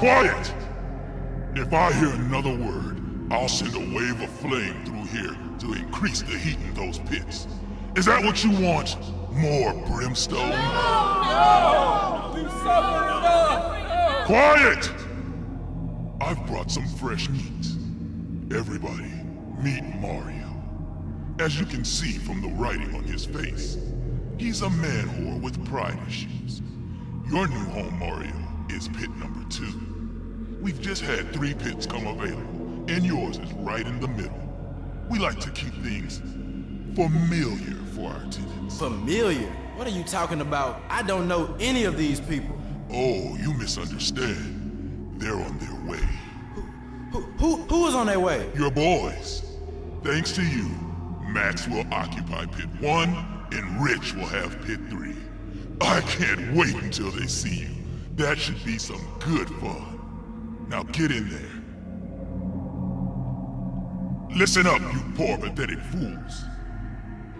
Quiet! If I hear another word, I'll send a wave of flame through here to increase the heat in those pits. Is that what you want? More brimstone? No! You suffer enough! Quiet! I've brought some fresh meat. Everybody, meet Mario. As you can see from the writing on his face, he's a man-whore with pride issues. Your new home, Mario, is pit number 2. We've just had 3 pits come available, and yours is right in the middle. We like to keep things familiar for our tenants. Familiar? What are you talking about? I don't know any of these people. Oh, you misunderstand. They're on their way. Who is on their way? Your boys. Thanks to you, Max will occupy pit 1, and Rich will have pit 3. I can't wait until they see you. That should be some good fun. Now get in there. Listen up, you poor pathetic fools.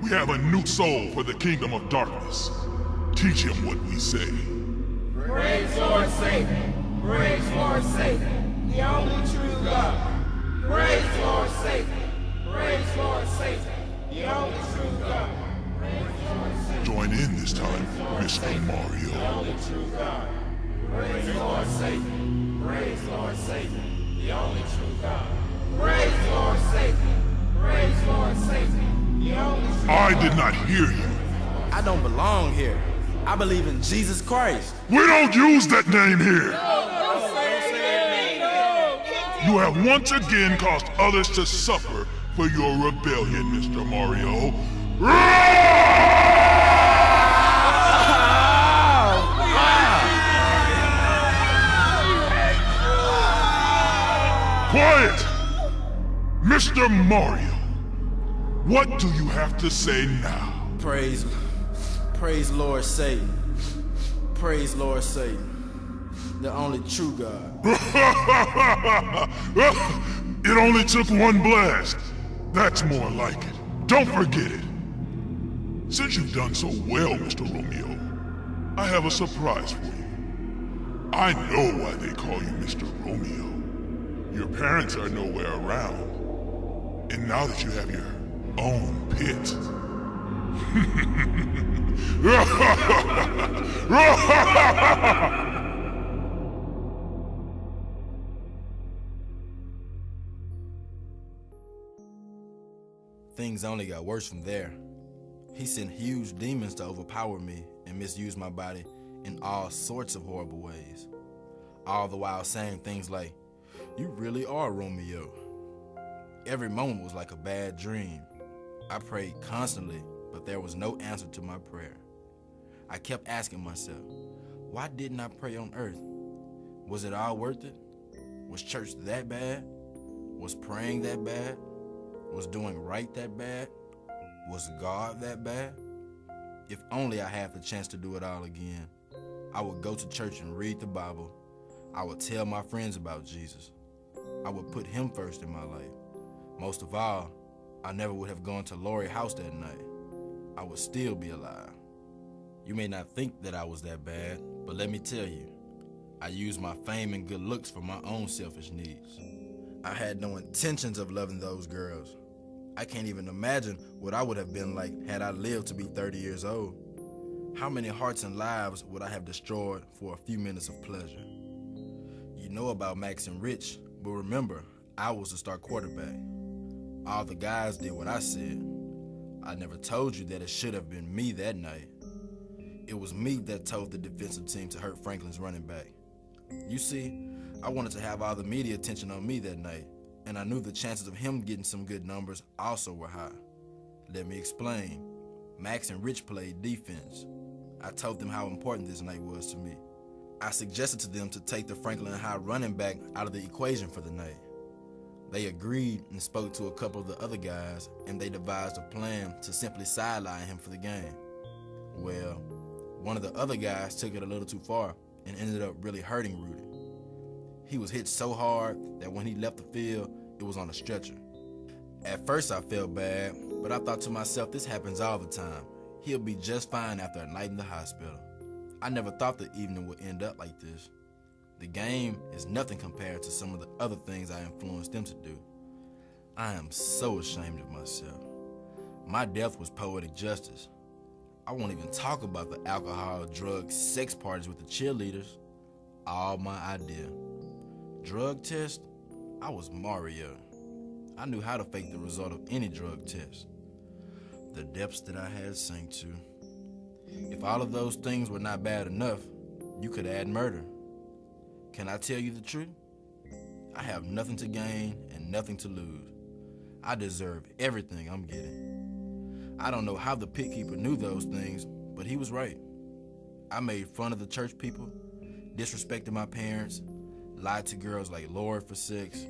We have a new soul for the kingdom of darkness. Teach him what we say. Praise Lord Satan! Praise Lord Satan! The only true God! Praise Lord Satan! Praise Lord Satan! The only true God! Join in this time, Mr. Mario. The only true God! Praise Lord Satan! Praise Lord Satan! The only true God! Praise Lord Satan! Praise Lord Satan! The only true God! I did not hear you. I don't belong here. I believe in Jesus Christ. We don't use that name here. Don't say it! No! You have once again caused others to suffer for your rebellion, Mr. Mario. Quiet! Mr. Mario, what do you have to say now? Praise Lord Satan. Praise Lord Satan. The only true God. It only took one blast. That's more like it. Don't forget it. Since you've done so well, Mr. Romeo, I have a surprise for you. I know why they call you Mr. Romeo. Your parents are nowhere around. And now that you have your own pit. Things only got worse from there. He sent huge demons to overpower me and misuse my body in all sorts of horrible ways. All the while saying things like, "You really are Romeo." Every moment was like a bad dream. I prayed constantly, but there was no answer to my prayer. I kept asking myself, why didn't I pray on earth? Was it all worth it? Was church that bad? Was praying that bad? Was doing right that bad? Was God that bad? If only I had the chance to do it all again. I would go to church and read the Bible. I would tell my friends about Jesus. I would put him first in my life. Most of all, I never would have gone to Lori's house that night. I would still be alive. You may not think that I was that bad, but let me tell you, I used my fame and good looks for my own selfish needs. I had no intentions of loving those girls. I can't even imagine what I would have been like had I lived to be 30 years old. How many hearts and lives would I have destroyed for a few minutes of pleasure? You know about Max and Rich, but remember, I was the star quarterback. All the guys did what I said. I never told you that it should have been me that night. It was me that told the defensive team to hurt Franklin's running back. You see, I wanted to have all the media attention on me that night, and I knew the chances of him getting some good numbers also were high. Let me explain. Max and Rich played defense. I told them how important this night was to me. I suggested to them to take the Franklin High running back out of the equation for the night. They agreed and spoke to a couple of the other guys, and they devised a plan to simply sideline him for the game. Well, one of the other guys took it a little too far and ended up really hurting Rudy. He was hit so hard that when he left the field, it was on a stretcher. At first I felt bad, but I thought to myself, this happens all the time. He'll be just fine after a night in the hospital. I never thought the evening would end up like this. The game is nothing compared to some of the other things I influenced them to do. I am so ashamed of myself. My death was poetic justice. I won't even talk about the alcohol, drugs, sex parties with the cheerleaders. All my idea. Drug test? I was Mario. I knew how to fake the result of any drug test. The depths that I had sank to. If all of those things were not bad enough, you could add murder. Can I tell you the truth? I have nothing to gain and nothing to lose. I deserve everything I'm getting. I don't know how the pit keeper knew those things, but he was right. I made fun of the church people, disrespected my parents, lied to girls like Lord for sex,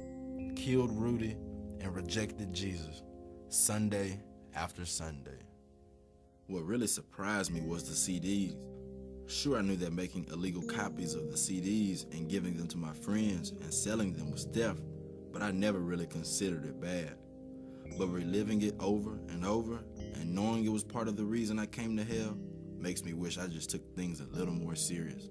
killed Rudy, and rejected Jesus, Sunday after Sunday. What really surprised me was the CDs. Sure, I knew that making illegal copies of the CDs and giving them to my friends and selling them was theft, but I never really considered it bad. But reliving it over and over and knowing it was part of the reason I came to hell makes me wish I just took things a little more serious.